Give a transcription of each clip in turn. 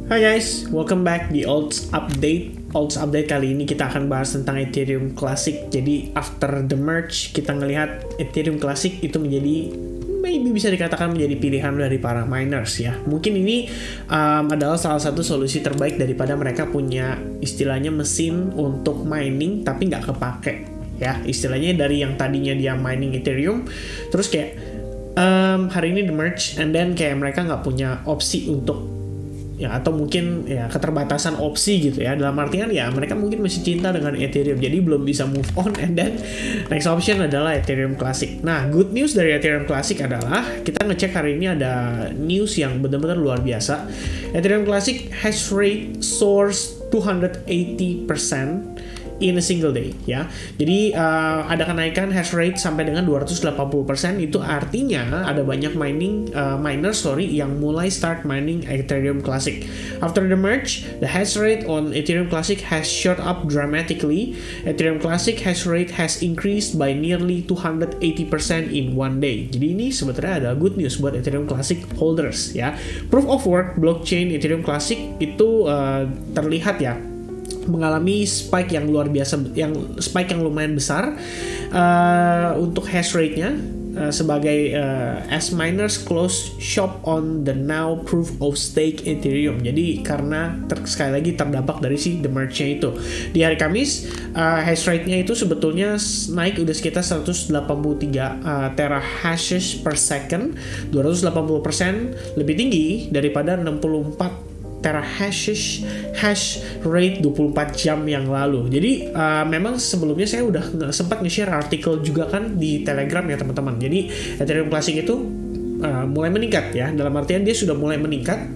Hai guys, welcome back di Alts Update. Alts Update kali ini kita akan bahas tentang Ethereum Classic. Jadi after the merge kita ngelihat Ethereum Classic itu menjadi maybe bisa dikatakan menjadi pilihan dari para miners ya. Mungkin ini adalah salah satu solusi terbaik daripada mereka punya istilahnya mesin untuk mining tapi nggak kepake ya. Istilahnya dari yang tadinya dia mining Ethereum terus kayak hari ini the merge and then kayak mereka nggak punya opsi untuk ya atau mungkin ya keterbatasan opsi gitu ya, dalam artian ya mereka mungkin masih cinta dengan Ethereum jadi belum bisa move on, and then next option adalah Ethereum Classic. Nah, good news dari Ethereum Classic adalah kita ngecek hari ini ada news yang benar-benar luar biasa. Ethereum Classic hash rate soars 280% in a single day ya. Jadi ada kenaikan hash rate sampai dengan 280%. Itu artinya ada banyak miners yang mulai start mining Ethereum Classic. After the merge, the hash rate on Ethereum Classic has shot up dramatically. Ethereum Classic hash rate has increased by nearly 280% in one day. Jadi ini sebetulnya ada good news buat Ethereum Classic holders ya. Proof of work blockchain Ethereum Classic itu terlihat ya mengalami spike yang luar biasa, spike yang lumayan besar untuk hash rate-nya sebagai as miners close shop on the now proof of stake Ethereum. Jadi karena sekali lagi terdampak dari si the merge-nya itu. Di hari Kamis hash rate-nya itu sebetulnya naik udah sekitar 183 terahashes per second, 280% lebih tinggi daripada 64 terahashes hash rate 24 jam yang lalu. Jadi memang sebelumnya saya udah sempat nge-share artikel juga kan di Telegram ya teman-teman. Jadi Ethereum Classic itu mulai meningkat ya. Dalam artian dia sudah mulai meningkat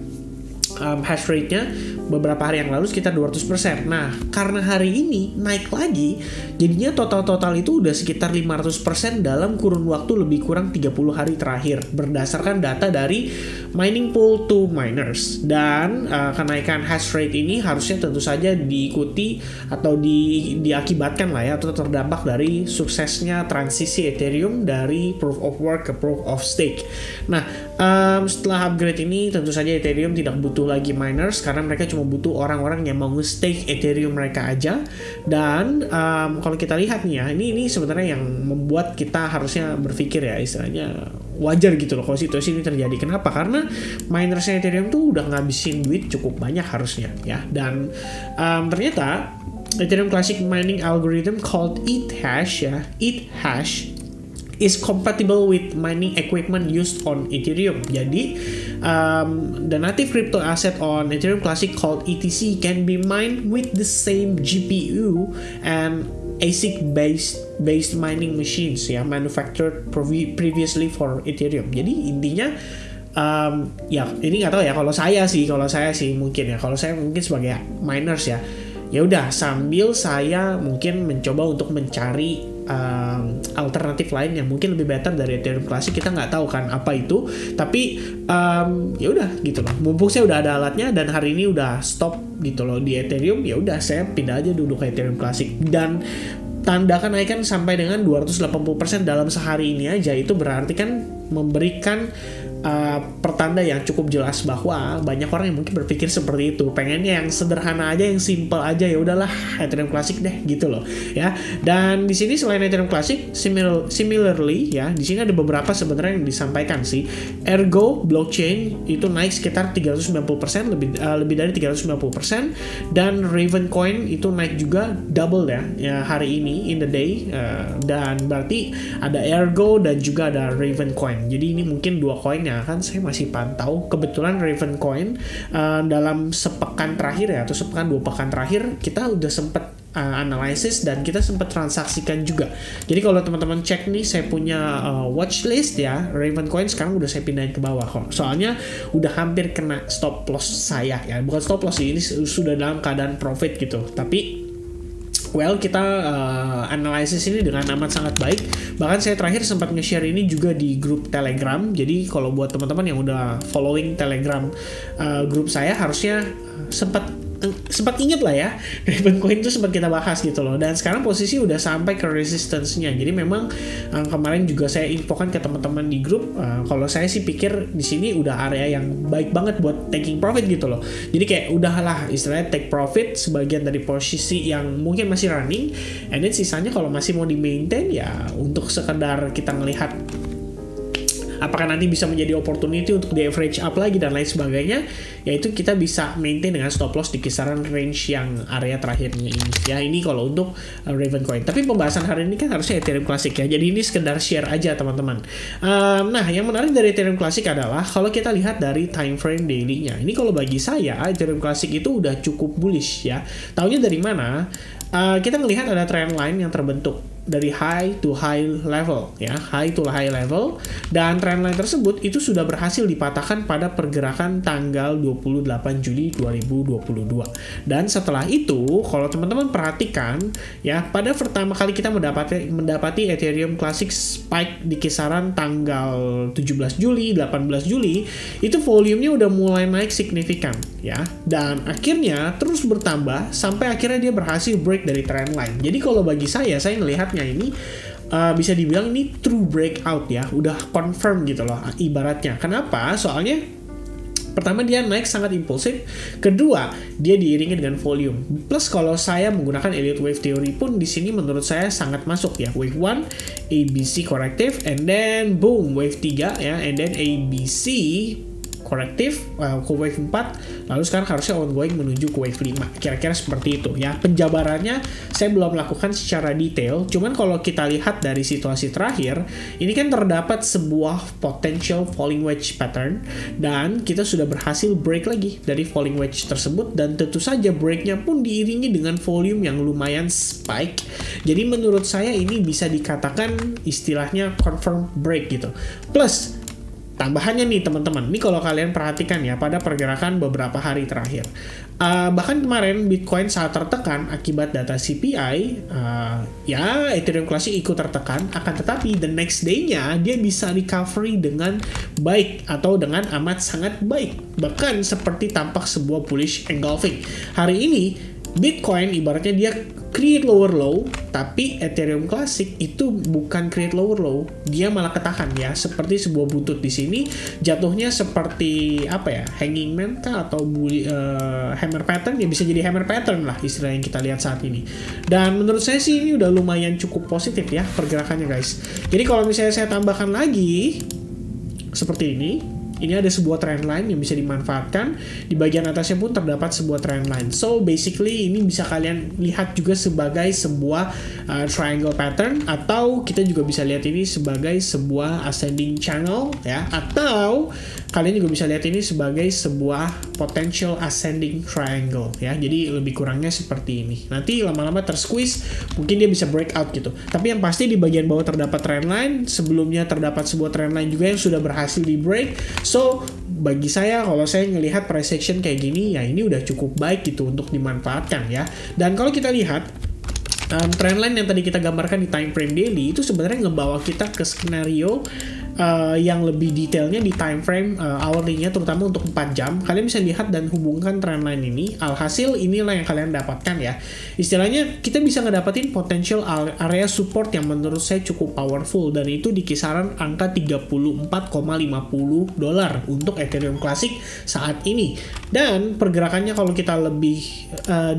hash rate-nya beberapa hari yang lalu sekitar 200%. Nah, karena hari ini naik lagi, jadinya total itu udah sekitar 500% dalam kurun waktu lebih kurang 30 hari terakhir berdasarkan data dari mining pool to miners. Dan kenaikan hash rate ini harusnya tentu saja diikuti atau diakibatkan lah ya, atau terdampak dari suksesnya transisi Ethereum dari proof of work ke proof of stake. Nah, setelah upgrade ini tentu saja Ethereum tidak butuh lagi miners karena mereka cuma butuh orang-orang yang mau nge-stake Ethereum mereka aja. Dan kalau kita lihat nih ya, ini sebenarnya yang membuat kita harusnya berpikir ya, istilahnya wajar gitu loh kalau situasi ini terjadi. Kenapa? Karena minersnya Ethereum tuh udah ngabisin duit cukup banyak harusnya ya. Dan ternyata Ethereum Classic mining algorithm called Ethash ya, Ethash is compatible with mining equipment used on Ethereum. Jadi, the native crypto asset on Ethereum Classic called ETC can be mined with the same GPU and ASIC-based mining machines ya, manufactured previously for Ethereum. Jadi intinya ya ini nggak tahu ya, kalau saya sih mungkin ya, kalau saya mungkin sebagai miners ya udah sambil saya mungkin mencoba untuk mencari alternatif lain yang mungkin lebih better dari Ethereum Classic. Kita nggak tahu kan apa itu, tapi ya udah gitu loh, mumpung saya udah ada alatnya dan hari ini udah stop gitu loh di Ethereum, ya udah saya pindah aja dulu ke Ethereum Classic. Dan tanda kenaikan sampai dengan 280% dalam sehari ini aja, itu berarti kan memberikan pertanda yang cukup jelas bahwa banyak orang yang mungkin berpikir seperti itu, pengennya yang sederhana aja, yang simple aja, ya udahlah Ethereum Classic deh gitu loh ya. Dan di sini selain Ethereum Classic, similarly ya, di sini ada beberapa sebenarnya yang disampaikan sih. Ergo blockchain itu naik sekitar 390%, lebih dari 390%, dan Ravencoin itu naik juga double ya hari ini in the day, dan berarti ada Ergo dan juga ada Ravencoin. Jadi ini mungkin dua koin yang akan saya masih pantau. Kebetulan Ravencoin dalam sepekan terakhir ya, atau sepekan 2 pekan terakhir kita udah sempat analisis dan kita sempat transaksikan juga. Jadi kalau teman-teman cek nih, saya punya watchlist ya, Ravencoin sekarang udah saya pindahin ke bawah kok. Soalnya udah hampir kena stop loss saya ya, bukan stop loss sih, ini sudah dalam keadaan profit gitu. Tapi kita analisis ini dengan amat sangat baik. Bahkan saya terakhir sempat nge-share ini juga di grup Telegram. Jadi kalau buat teman-teman yang udah following Telegram grup saya, harusnya sempat sempat inget lah ya, Raven Coin itu sempat kita bahas gitu loh, dan sekarang posisi udah sampai ke resistance-nya. Jadi memang kemarin juga saya infokan ke teman-teman di grup, kalau saya sih pikir di sini udah area yang baik banget buat taking profit gitu loh. Jadi kayak udahlah istilahnya take profit sebagian dari posisi yang mungkin masih running, and then sisanya kalau masih mau di maintain ya untuk sekedar kita melihat apakah nanti bisa menjadi opportunity untuk di average up lagi dan lain sebagainya, yaitu kita bisa maintain dengan stop loss di kisaran range yang area terakhirnya ini ya. Ini kalau untuk Raven Coin. Tapi pembahasan hari ini kan harusnya Ethereum Classic ya, jadi ini sekedar share aja teman-teman. Nah yang menarik dari Ethereum Classic adalah kalau kita lihat dari time frame daily-nya, ini kalau bagi saya Ethereum Classic itu udah cukup bullish ya. Taunya dari mana? Kita melihat ada trend line yang terbentuk dari high to high level ya, high to high level, dan trend line tersebut itu sudah berhasil dipatahkan pada pergerakan tanggal 28 Juli 2022. Dan setelah itu kalau teman-teman perhatikan ya, pada pertama kali kita mendapati Ethereum Classic spike di kisaran tanggal 17 Juli, 18 Juli, itu volumenya udah mulai naik signifikan ya, dan akhirnya terus bertambah sampai akhirnya dia berhasil break dari trend line. Jadi kalau bagi saya ngelihatnya ini bisa dibilang ini true breakout ya, udah confirm gitu loh ibaratnya. Kenapa? Soalnya pertama dia naik sangat impulsif, kedua dia diiringi dengan volume. Plus kalau saya menggunakan Elliott Wave Theory pun di sini menurut saya sangat masuk ya. Wave 1 ABC corrective, and then boom wave 3 ya, and then ABC korektif ke wave 4, lalu sekarang harusnya ongoing menuju ke wave 5. Kira-kira seperti itu ya. Penjabarannya saya belum lakukan secara detail, cuman kalau kita lihat dari situasi terakhir, ini kan terdapat sebuah potential falling wedge pattern, dan kita sudah berhasil break lagi dari falling wedge tersebut, dan tentu saja breaknya pun diiringi dengan volume yang lumayan spike. Jadi menurut saya ini bisa dikatakan istilahnya confirm break gitu. Plus tambahannya nih teman-teman, ini kalau kalian perhatikan ya pada pergerakan beberapa hari terakhir, bahkan kemarin Bitcoin saat tertekan akibat data CPI, ya Ethereum Classic ikut tertekan, akan tetapi the next day-nya dia bisa recovery dengan baik atau dengan amat sangat baik, bahkan seperti tampak sebuah bullish engulfing. Hari ini Bitcoin ibaratnya dia create lower low, tapi Ethereum Classic itu bukan create lower low, dia malah ketahan ya, seperti sebuah buntut di sini, jatuhnya seperti apa ya, hanging man kah atau hammer pattern ya, bisa jadi hammer pattern lah istilah yang kita lihat saat ini. Dan menurut saya sih ini udah lumayan cukup positif ya pergerakannya guys. Jadi kalau misalnya saya tambahkan lagi seperti ini ada sebuah trend line yang bisa dimanfaatkan. Di bagian atasnya pun terdapat sebuah trend line. So basically ini bisa kalian lihat juga sebagai sebuah triangle pattern, atau kita juga bisa lihat ini sebagai sebuah ascending channel ya, atau kalian juga bisa lihat ini sebagai sebuah potential ascending triangle ya. Jadi lebih kurangnya seperti ini. Nanti lama-lama tersqueeze, mungkin dia bisa breakout gitu. Tapi yang pasti di bagian bawah terdapat trend line, sebelumnya terdapat sebuah trend line juga yang sudah berhasil di break. So bagi saya, kalau saya ngelihat price action kayak gini ya, ini udah cukup baik gitu untuk dimanfaatkan ya. Dan kalau kita lihat trendline yang tadi kita gambarkan di time frame daily itu sebenarnya ngebawa kita ke skenario yang lebih detailnya di time frame hourly-nya, terutama untuk 4 jam. Kalian bisa lihat dan hubungkan trendline ini. Alhasil inilah yang kalian dapatkan ya. Istilahnya kita bisa ngedapetin potential area support yang menurut saya cukup powerful, dan itu di kisaran angka $34,50 untuk Ethereum Classic saat ini. Dan pergerakannya kalau kita lebih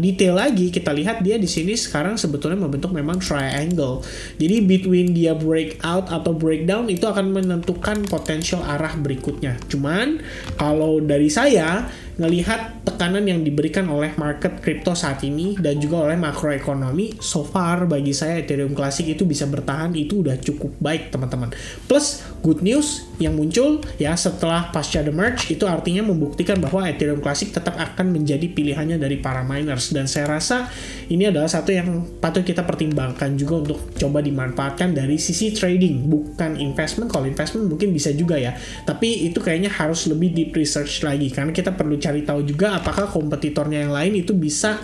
detail lagi, kita lihat dia di sini sekarang sebetulnya membentuk memang triangle. Jadi between dia breakout atau breakdown itu akan menentukan potensial arah berikutnya. Cuman kalau dari saya ngelihat tekanan yang diberikan oleh market crypto saat ini dan juga oleh makroekonomi, so far bagi saya Ethereum Classic itu bisa bertahan, itu udah cukup baik teman-teman. Plus good news yang muncul ya setelah pasca the merge, itu artinya membuktikan bahwa Ethereum Classic tetap akan menjadi pilihannya dari para miners, dan saya rasa ini adalah satu yang patut kita pertimbangkan juga untuk coba dimanfaatkan dari sisi trading, bukan investment. Kalau investment mungkin bisa juga ya, tapi itu kayaknya harus lebih deep research lagi, karena kita perlu cari tahu juga apakah kompetitornya yang lain itu bisa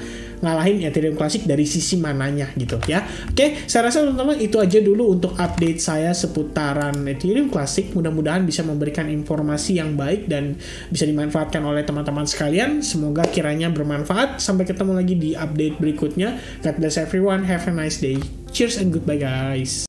ngalahin Ethereum Classic dari sisi mananya gitu ya. Oke, saya rasa teman-teman itu aja dulu untuk update saya seputaran Ethereum Classic. Mudah-mudahan bisa memberikan informasi yang baik dan bisa dimanfaatkan oleh teman-teman sekalian. Semoga kiranya bermanfaat. Sampai ketemu lagi di update berikutnya. God bless everyone. Have a nice day. Cheers and goodbye guys.